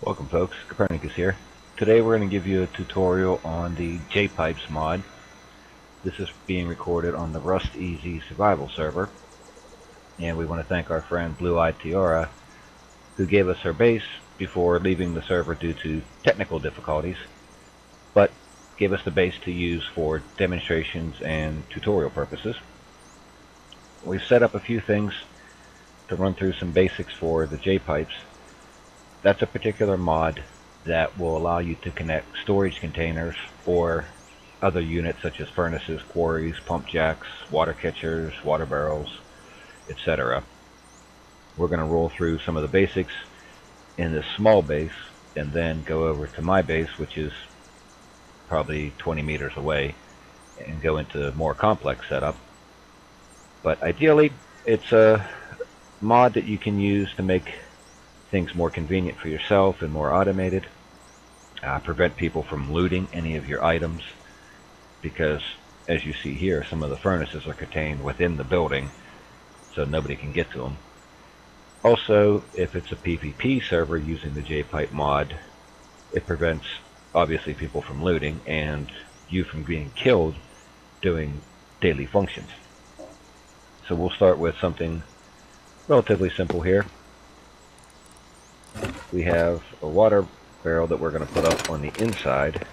Welcome folks, Copernicus here. Today we're going to give you a tutorial on the JPipes mod. This is being recorded on the RustEZ survival server, and we want to thank our friend Blue Eyed Tiara who gave us her base before leaving the server due to technical difficulties, but gave us the base to use for demonstrations and tutorial purposes. We've set up a few things to run through some basics for the JPipes. That's a particular mod that will allow you to connect storage containers or other units such as furnaces, quarries, pump jacks, water catchers, water barrels, etc. We're going to roll through some of the basics in this small base and then go over to my base, which is probably 20 meters away, and go into more complex setup. But ideally, it's a mod that you can use to make things more convenient for yourself and more automated. Prevent people from looting any of your items, because as you see here, some of the furnaces are contained within the building, so nobody can get to them. Also, if it's a PvP server using the JPipe mod, it prevents obviously people from looting and you from being killed doing daily functions. So we'll start with something relatively simple here. We have a water barrel that we're going to put up on the inside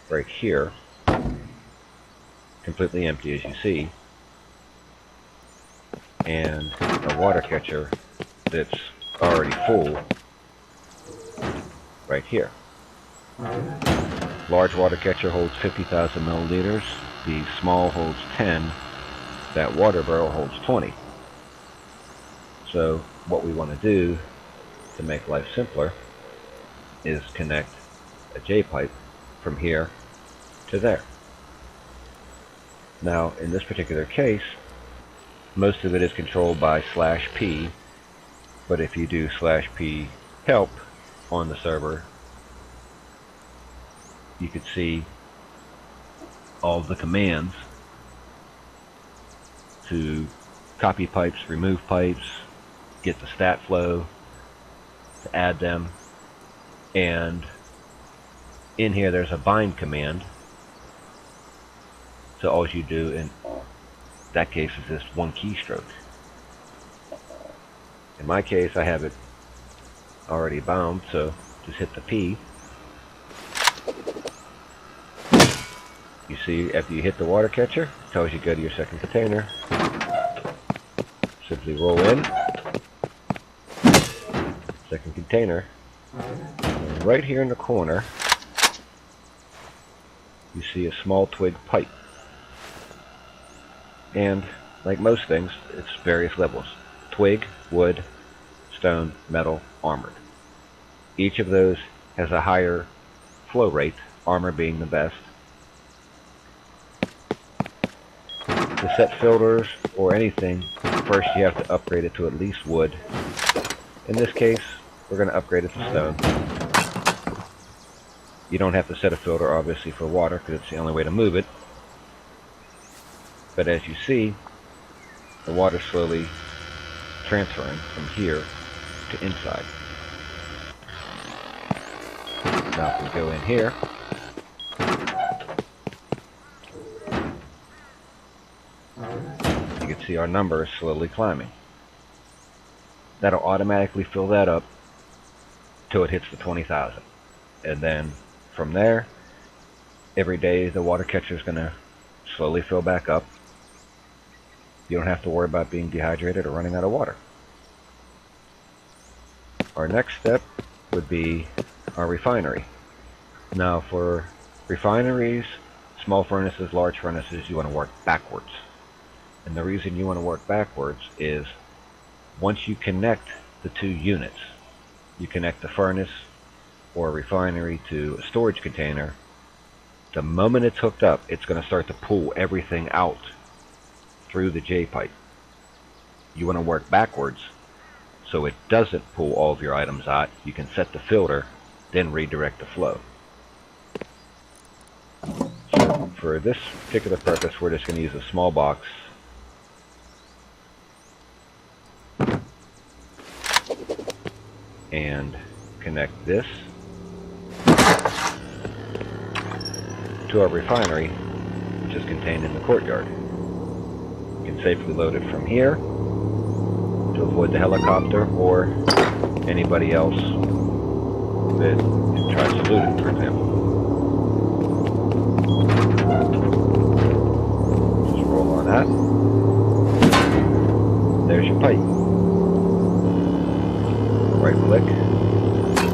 right here, completely empty as you see, and a water catcher that's already full right here. Large water catcher holds 50,000 milliliters, the small holds 10, that water barrel holds 20. So what we want to do to make life simpler is connect a JPipe from here to there. Now in this particular case, most of it is controlled by /p, but if you do /p help on the server, you could see all the commands to copy pipes, remove pipes, get the stat flow, to add them, and in here there's a bind command. So all you do in that case is just one keystroke. In my case I have it already bound, so just hit the P. You see, after you hit the water catcher, it tells you go to your second container. Simply roll in, second container, and right here in the corner you see a small twig pipe, and like most things, it's various levels: twig, wood, stone, metal, armored. Each of those has a higher flow rate, armor being the best. To set filters or anything, first you have to upgrade it to at least wood. In this case, we're going to upgrade it to stone. You don't have to set a filter obviously for water, because it's the only way to move it. But as you see, the water slowly transferring from here to inside. Now if we go in here, you can see our number is slowly climbing. That'll automatically fill that up till it hits the 20,000. And then from there, every day the water catcher is going to slowly fill back up. You don't have to worry about being dehydrated or running out of water. Our next step would be our refinery. Now for refineries, small furnaces, large furnaces, you want to work backwards. And the reason you want to work backwards is once you connect the two units, you connect the furnace or a refinery to a storage container, the moment it's hooked up, it's going to start to pull everything out through the JPipe. You want to work backwards so it doesn't pull all of your items out. You can set the filter, then redirect the flow. So for this particular purpose, we're just going to use a small box. And connect this to our refinery, which is contained in the courtyard. You can safely load it from here to avoid the helicopter or anybody else that tries to loot it, for example. Just roll on that. There's your pipe. Right click,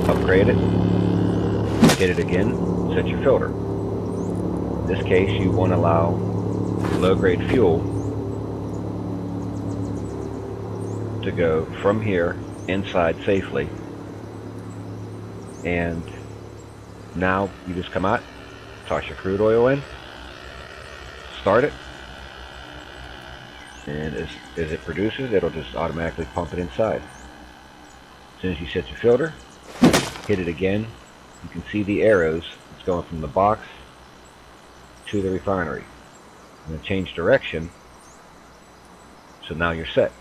upgrade it, hit it again, set your filter. In this case, you want to allow low-grade fuel to go from here inside safely. And now you just come out, toss your crude oil in, start it, and as it produces, it'll just automatically pump it inside. As soon as you set your filter, hit it again, you can see the arrows. It's going from the box to the refinery. I'm going to change direction, so now you're set.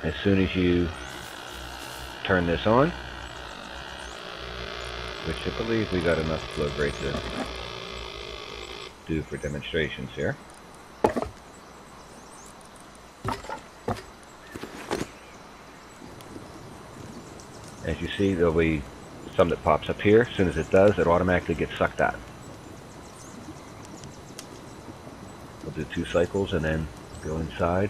As soon as you turn this on, which I believe we got enough flow grade to do for demonstrations here. As you see, there'll be some that pops up here. As soon as it does, it automatically gets sucked out. We'll do 2 cycles and then go inside.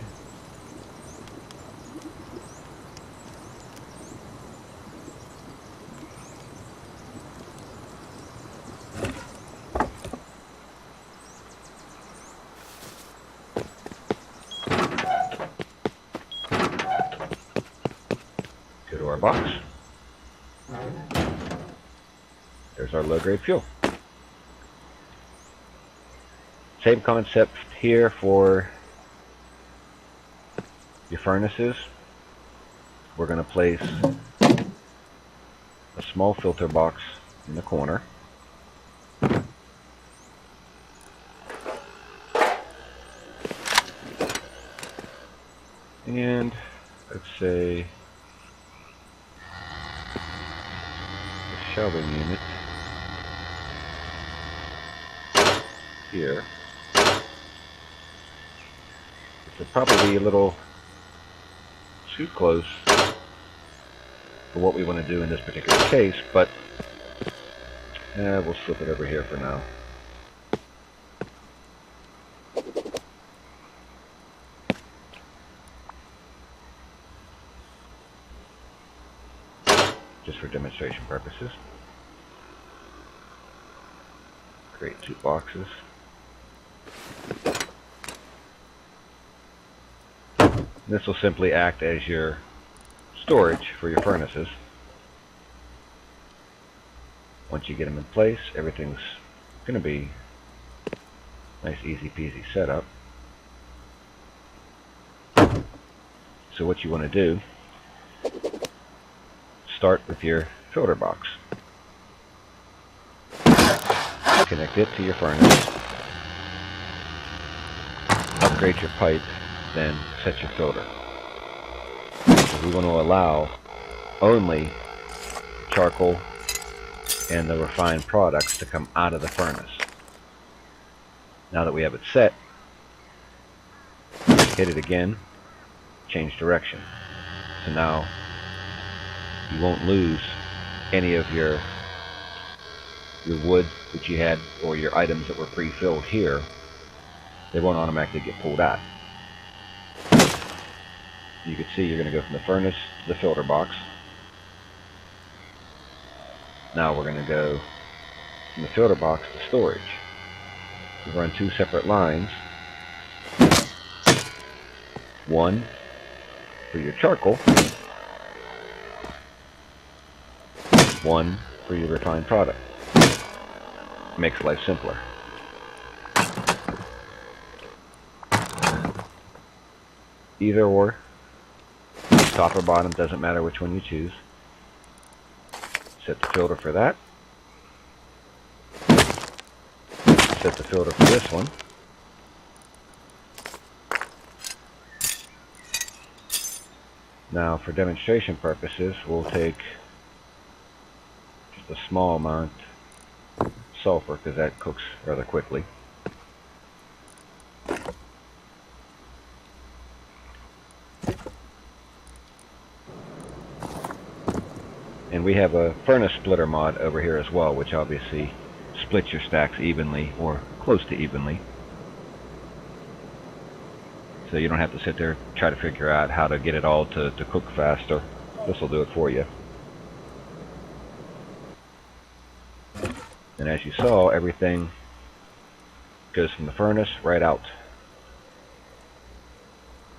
Go to our box. There's our low-grade fuel. Same concept here for your furnaces. We're going to place a small filter box in the corner. And let's say the shelving unit here. It's probably a little too close for what we want to do in this particular case, but we'll flip it over here for now. Just for demonstration purposes. Create 2 boxes. This will simply act as your storage for your furnaces. Once you get them in place, everything's going to be nice, easy peasy setup. So what you want to do, start with your filter box. Connect it to your furnace. Upgrade your pipe, then set your filter. So we want to allow only charcoal and the refined products to come out of the furnace. Now that we have it set, hit it again, change direction. So now you won't lose any of your wood that you had or your items that were pre-filled here. They won't automatically get pulled out. You can see you're going to go from the furnace to the filter box. Now we're going to go from the filter box to storage. We run 2 separate lines. One for your charcoal, one for your refined product. Makes life simpler. Either or, top or bottom, doesn't matter which one you choose. Set the filter for that. Set the filter for this one. Now for demonstration purposes, we'll take just a small amount of sulfur because that cooks rather quickly. And we have a furnace splitter mod over here as well, which obviously splits your stacks evenly, or close to evenly. So you don't have to sit there and try to figure out how to get it all to cook faster. This will do it for you. And as you saw, everything goes from the furnace right out.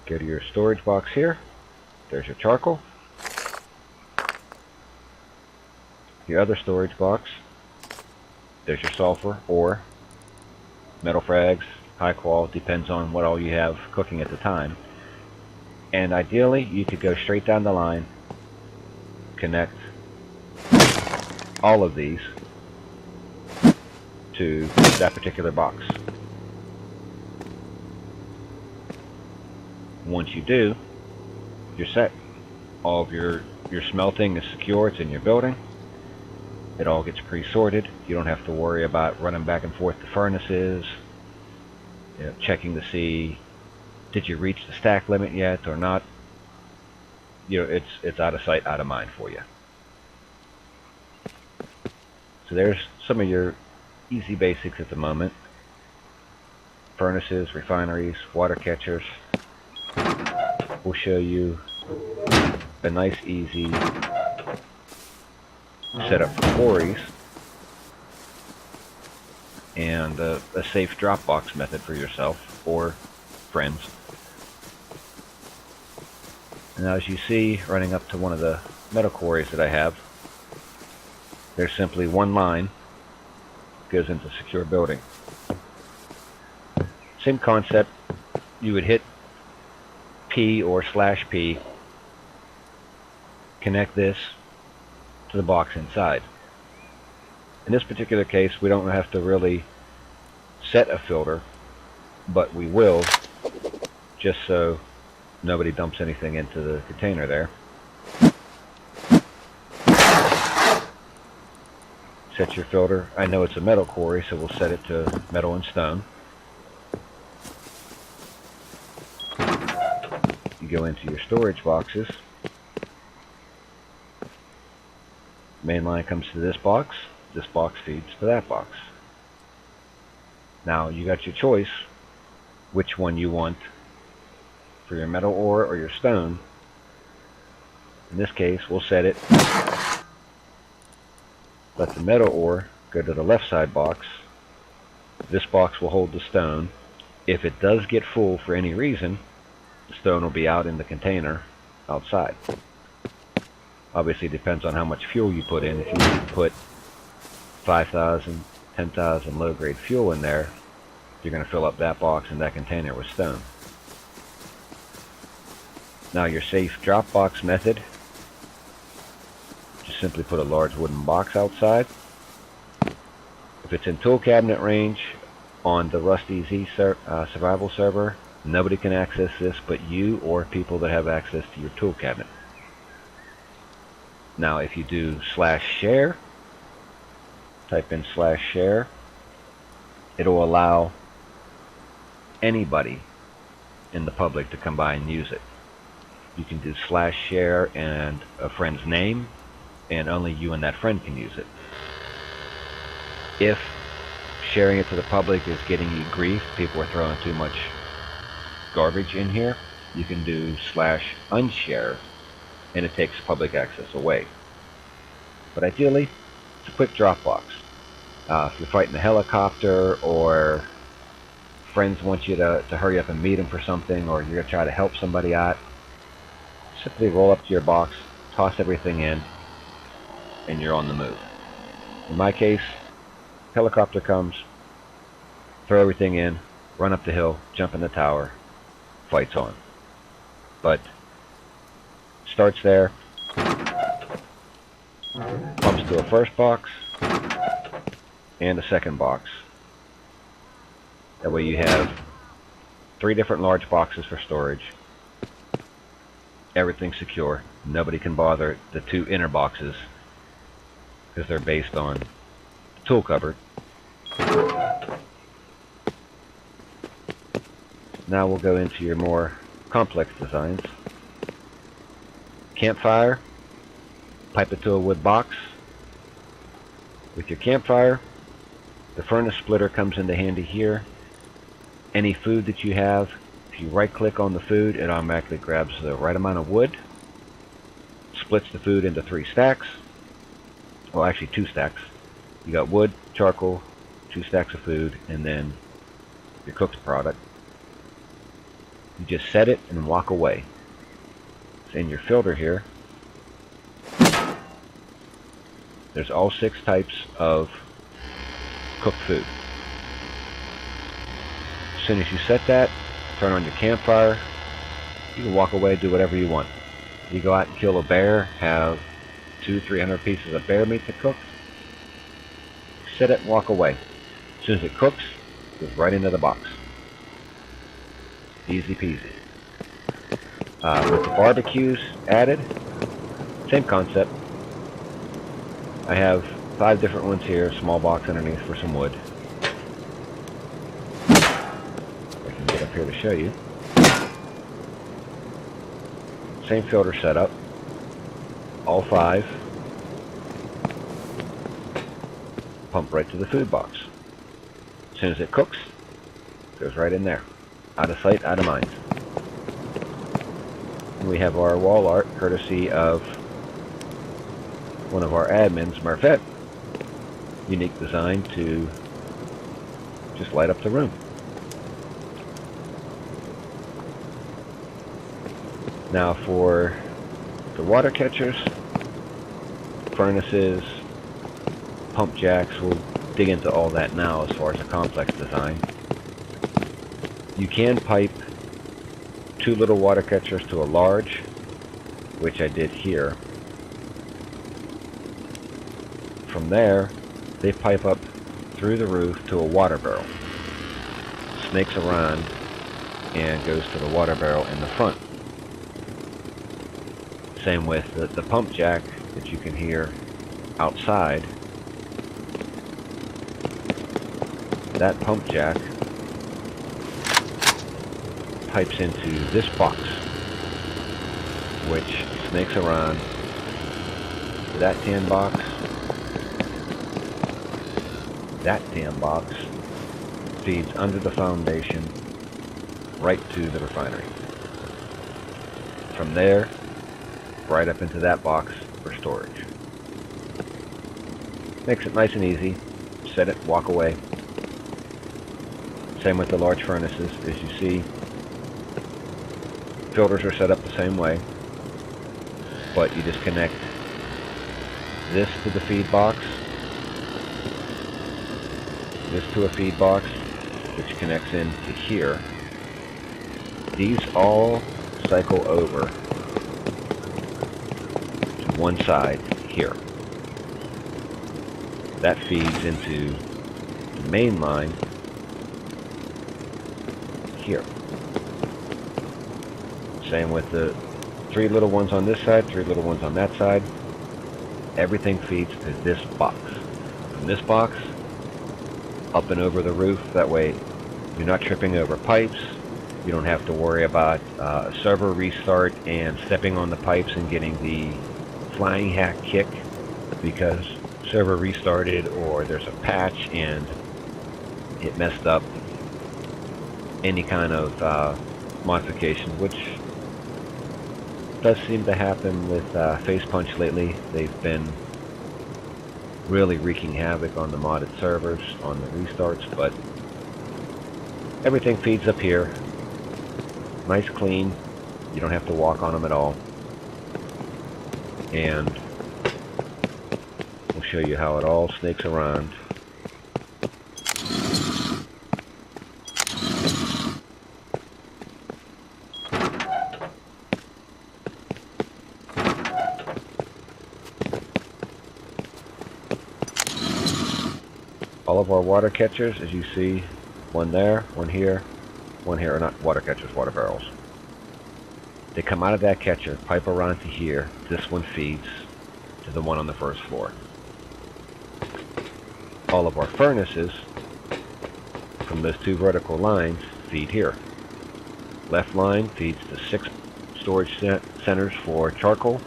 Go to your storage box here. There's your charcoal. Your other storage box. There's your sulfur or metal frags, high qual, depends on what all you have cooking at the time. And ideally, you could go straight down the line, connect all of these to that particular box. Once you do, you're set. All of your smelting is secure, it's in your building. It all gets pre-sorted. You don't have to worry about running back and forth to furnaces, checking to see, did you reach the stack limit yet or not? It's out of sight, out of mind for you. So there's some of your easy basics at the moment. Furnaces, refineries, water catchers. We'll show you a nice, easy setup for quarries and a safe dropbox method for yourself or friends. And as you see, running up to one of the metal quarries that I have, there's simply one line that goes into secure building. Same concept. You would hit P or /P, connect this to the box inside. In this particular case, we don't have to really set a filter, but we will, just so nobody dumps anything into the container there. Set your filter. I know it's a metal quarry, so we'll set it to metal and stone. You go into your storage boxes. Main line comes to this box feeds to that box. Now you got your choice which one you want for your metal ore or your stone. In this case, we'll set it, let the metal ore go to the left side box. This box will hold the stone. If it does get full for any reason, the stone will be out in the container outside. Obviously, it depends on how much fuel you put in. If you put 5,000, 10,000 low-grade fuel in there, you're going to fill up that box and that container with stone. Now your safe Dropbox method, just simply put a large wooden box outside. If it's in tool cabinet range on the RustEZ survival server, nobody can access this but you or people that have access to your tool cabinet. Now if you do /share, type in /share, it'll allow anybody in the public to come by and use it. You can do /share and a friend's name, and only you and that friend can use it. If sharing it to the public is getting you grief, people are throwing too much garbage in here, you can do /unshare, and it takes public access away. But ideally, it's a quick Dropbox. If you're fighting a helicopter, or friends want you to hurry up and meet them for something, or you're going to try to help somebody out, simply roll up to your box, toss everything in, and you're on the move. In my case, helicopter comes, throw everything in, run up the hill, jump in the tower, fight's on. But starts there, pumps to a first box and a second box. That way you have 3 different large boxes for storage. everything's secure. Nobody can bother the two inner boxes because they're based on the tool cupboard. Now we'll go into your more complex designs. Campfire, pipe it to a wood box. With your campfire, the furnace splitter comes into handy here. Any food that you have, if you right click on the food, it automatically grabs the right amount of wood, splits the food into 3 stacks, well actually 2 stacks. You got wood, charcoal, 2 stacks of food, and then your cooked product. You just set it and walk away. So in your filter here, there's all 6 types of cooked food. As soon as you set that, turn on your campfire, you can walk away, do whatever you want. You go out and kill a bear, have 200-300 pieces of bear meat to cook, set it and walk away. As soon as it cooks, it goes right into the box. Easy peasy. With the barbecues added, same concept. I have 5 different ones here, small box underneath for some wood. I can get up here to show you. Same filter setup, all 5. Pump right to the food box. As soon as it cooks, it goes right in there. Out of sight, out of mind. And we have our wall art, courtesy of one of our admins, Murphet. Unique design to just light up the room. Now for the water catchers, furnaces, pump jacks, we'll dig into all that now as far as a complex design. You can pipe 2 little water catchers to a large, which I did here. From there, they pipe up through the roof to a water barrel. Snakes around and goes to the water barrel in the front. Same with the pump jack that you can hear outside. That pump jack pipes into this box, which snakes around that tin box, that tin box, feeds under the foundation right to the refinery. From there, right up into that box for storage. Makes it nice and easy. Set it, walk away. Same with the large furnaces. As you see, filters are set up the same way, but you just connect this to the feed box, this to a feed box, which connects into here. These all cycle over to one side here. That feeds into the main line here. Same with the 3 little ones on this side, 3 little ones on that side. Everything feeds to this box. From this box, up and over the roof. That way you're not tripping over pipes. You don't have to worry about a server restart and stepping on the pipes and getting the flying hack kick because server restarted or there's a patch and it messed up any kind of modification, which does seem to happen with Face Punch lately. They've been really wreaking havoc on the modded servers, on the restarts, but everything feeds up here. Nice, clean. You don't have to walk on them at all. And we'll show you how it all snakes around. All of our water catchers, as you see, one there, one here, or not water catchers, water barrels. They come out of that catcher, pipe around to here. This one feeds to the one on the first floor. All of our furnaces from those two vertical lines feed here. Left line feeds to 6 storage centers for charcoal.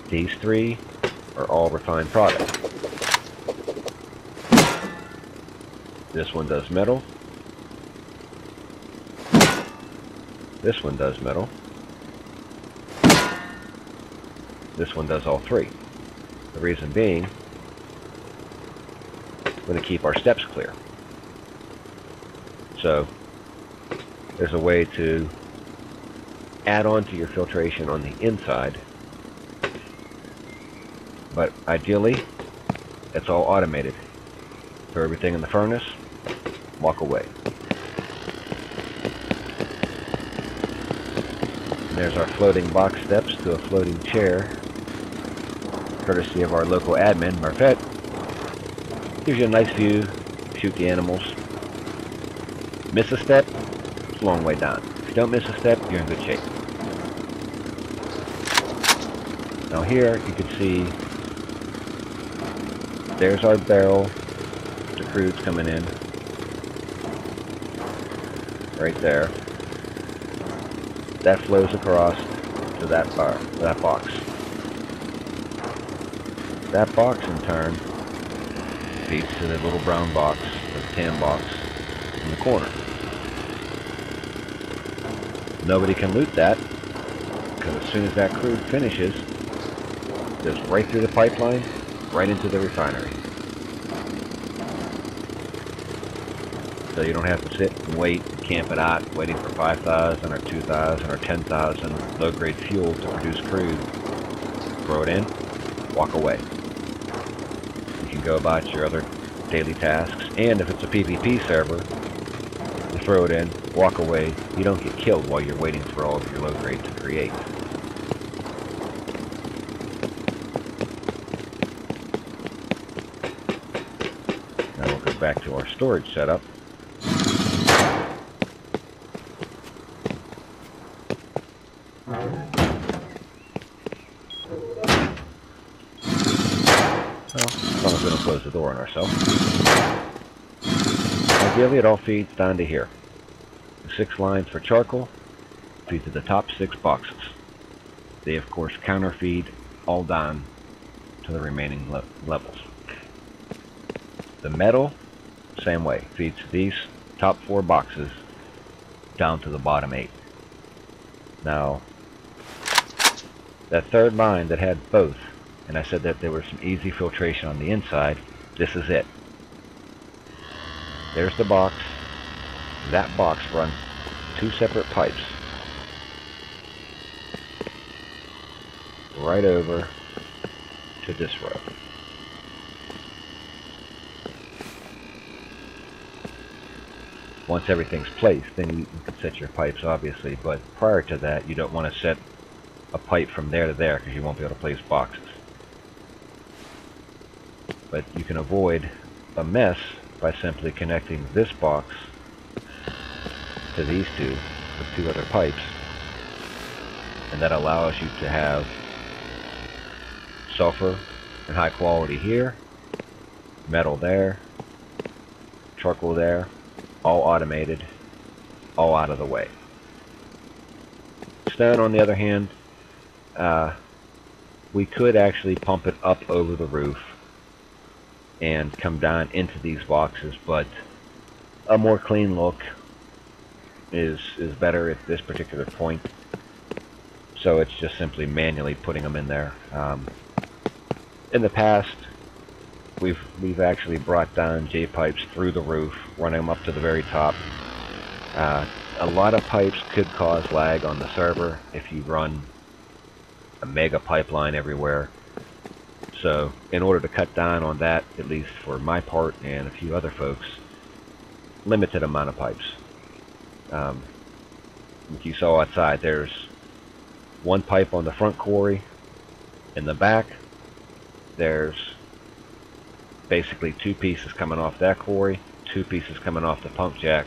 These 3 are all refined product. This one does metal. This one does metal. This one does all 3. The reason being, we're going to keep our steps clear. So, there's a way to add on to your filtration on the inside, but ideally, it's all automated. Throw everything in the furnace, walk away. And there's our floating box steps to a floating chair, courtesy of our local admin, Marfette. Gives you a nice view, shoot the animals. Miss a step, it's a long way down. If you don't miss a step, you're in good shape. Now here, you can see, there's our barrel. The crude's coming in. Right there. That flows across to that box. That box, in turn, feeds to the little brown box, the tan box, in the corner. Nobody can loot that, because as soon as that crude finishes, it goes right through the pipeline, right into the refinery. So you don't have to sit and wait and camp it out, waiting for 5,000 or 2,000 or 10,000 low-grade fuel to produce crude. Throw it in, walk away. You can go about your other daily tasks, and if it's a PvP server, you throw it in, walk away. You don't get killed while you're waiting for all of your low-grade to create. Now we'll go back to our storage setup. Well, as long as we don't close the door on ourselves. Ideally, it all feeds down to here. The 6 lines for charcoal feed to the top 6 boxes. They, of course, counterfeed all down to the remaining levels. The metal, same way, feeds these top 4 boxes down to the bottom 8. Now, that third line that had both, and I said that there was some easy filtration on the inside, this is it. There's the box. That box runs 2 separate pipes right over to this row. Once everything's placed, then you can set your pipes, obviously, but prior to that, you don't want to set a pipe from there to there because you won't be able to place boxes. But you can avoid a mess by simply connecting this box to these two with 2 other pipes, and that allows you to have sulfur and high quality here, metal there, charcoal there, all automated, all out of the way. Stone, on the other hand, we could actually pump it up over the roof and come down into these boxes, but a more clean look is better at this particular point. So it's just simply manually putting them in there. In the past, we've actually brought down JPipes through the roof, running them up to the very top. A lot of pipes could cause lag on the server if you run a mega pipeline everywhere. So in order to cut down on that, at least for my part and a few other folks, limited amount of pipes. Like you saw outside, there's 1 pipe on the front quarry. In the back, there's basically 2 pieces coming off that quarry, 2 pieces coming off the pump jack,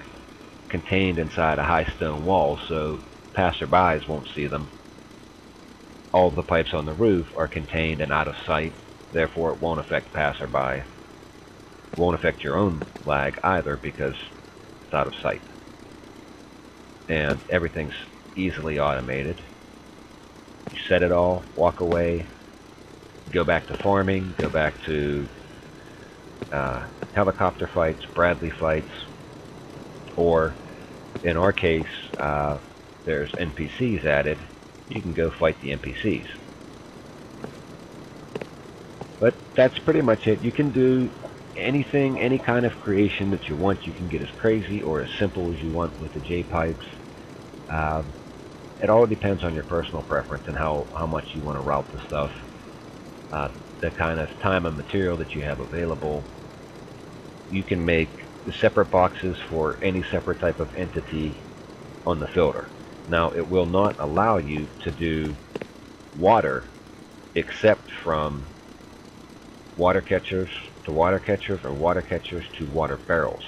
contained inside a high stone wall, so passerbys won't see them. All of the pipes on the roof are contained and out of sight, therefore it won't affect passerby. It won't affect your own lag either because it's out of sight. And everything's easily automated. You set it all, walk away, go back to farming, go back to helicopter fights, Bradley fights, or in our case, there's NPCs added. You can go fight the NPCs. But that's pretty much it. You can do anything, any kind of creation that you want. You can get as crazy or as simple as you want with the JPipes. It all depends on your personal preference and how much you want to route the stuff. The kind of time and material that you have available. You can make the separate boxes for any separate type of entity on the filter. Now, it will not allow you to do water except from water catchers to water catchers or water catchers to water barrels.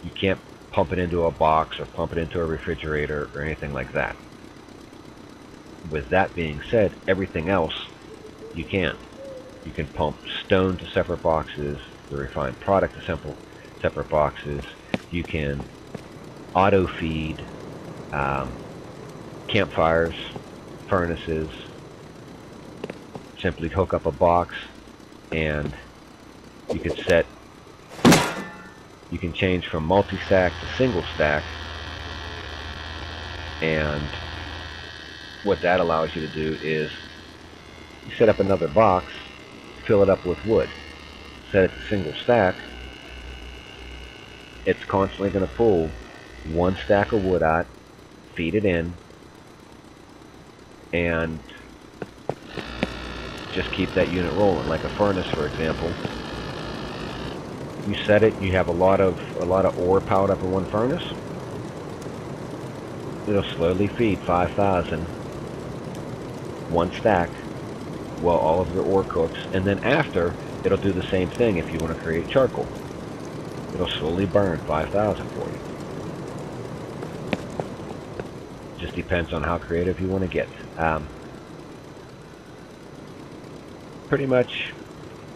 You can't pump it into a box or pump it into a refrigerator or anything like that. With that being said, everything else you can. You can pump stone to separate boxes, the refined product to separate boxes. You can auto feed campfires, furnaces. Simply hook up a box and you can change from multi-stack to single stack, and what that allows you to do is you set up another box, fill it up with wood, set it to single stack. It's constantly going to pull one stack of wood out, feed it in, and just keep that unit rolling. Like a furnace, for example, you set it, you have a lot of ore piled up in one furnace. It'll slowly feed 5,000 one stack while all of your ore cooks, and then after it'll do the same thing if you want to create charcoal. It'll slowly burn 5,000 for you. Just depends on how creative you want to get. Pretty much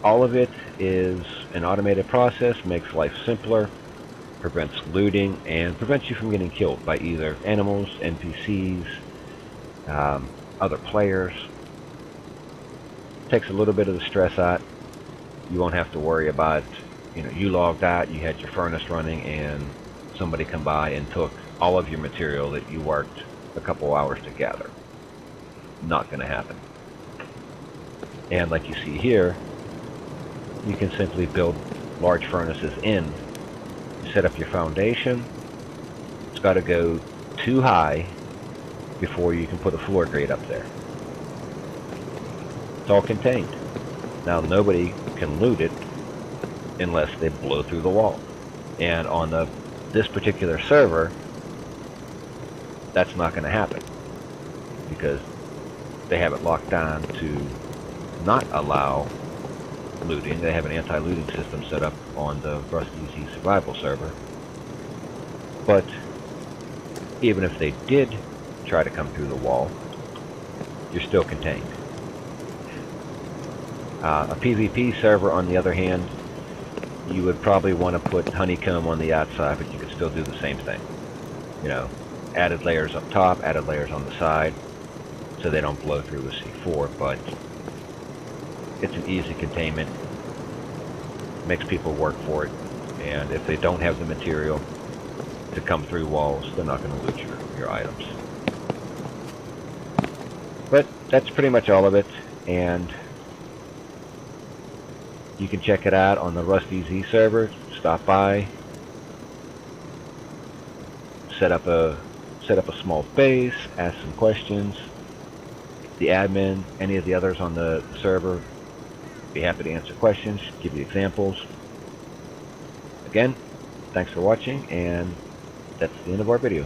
all of it is an automated process, makes life simpler, prevents looting, and prevents you from getting killed by either animals, NPCs, other players. Takes a little bit of the stress out. You won't have to worry about, you logged out, you had your furnace running, and somebody come by and took all of your material that you worked a couple hours to gather. Not going to happen. And like you see here, you can simply build large furnaces in. You set up your foundation. It's got to go too high before you can put a floor grate up there. It's all contained. Now nobody can loot it unless they blow through the wall. And on this particular server, that's not going to happen because they have it locked down to not allow looting. They have an anti-looting system set up on the RustEZ survival server. But even if they did try to come through the wall, you're still contained. A PvP server, on the other hand, you would probably want to put honeycomb on the outside, but you could still do the same thing. Added layers up top, added layers on the side, so they don't blow through with C4, but it's an easy containment. Makes people work for it, and if they don't have the material to come through walls, they're not going to loot your items. But that's pretty much all of it, and you can check it out on the RustEZ server. Stop by, set up a small base, ask some questions. The admin, any of the others on the server, be happy to answer questions, give you examples. Again, thanks for watching, and that's the end of our video.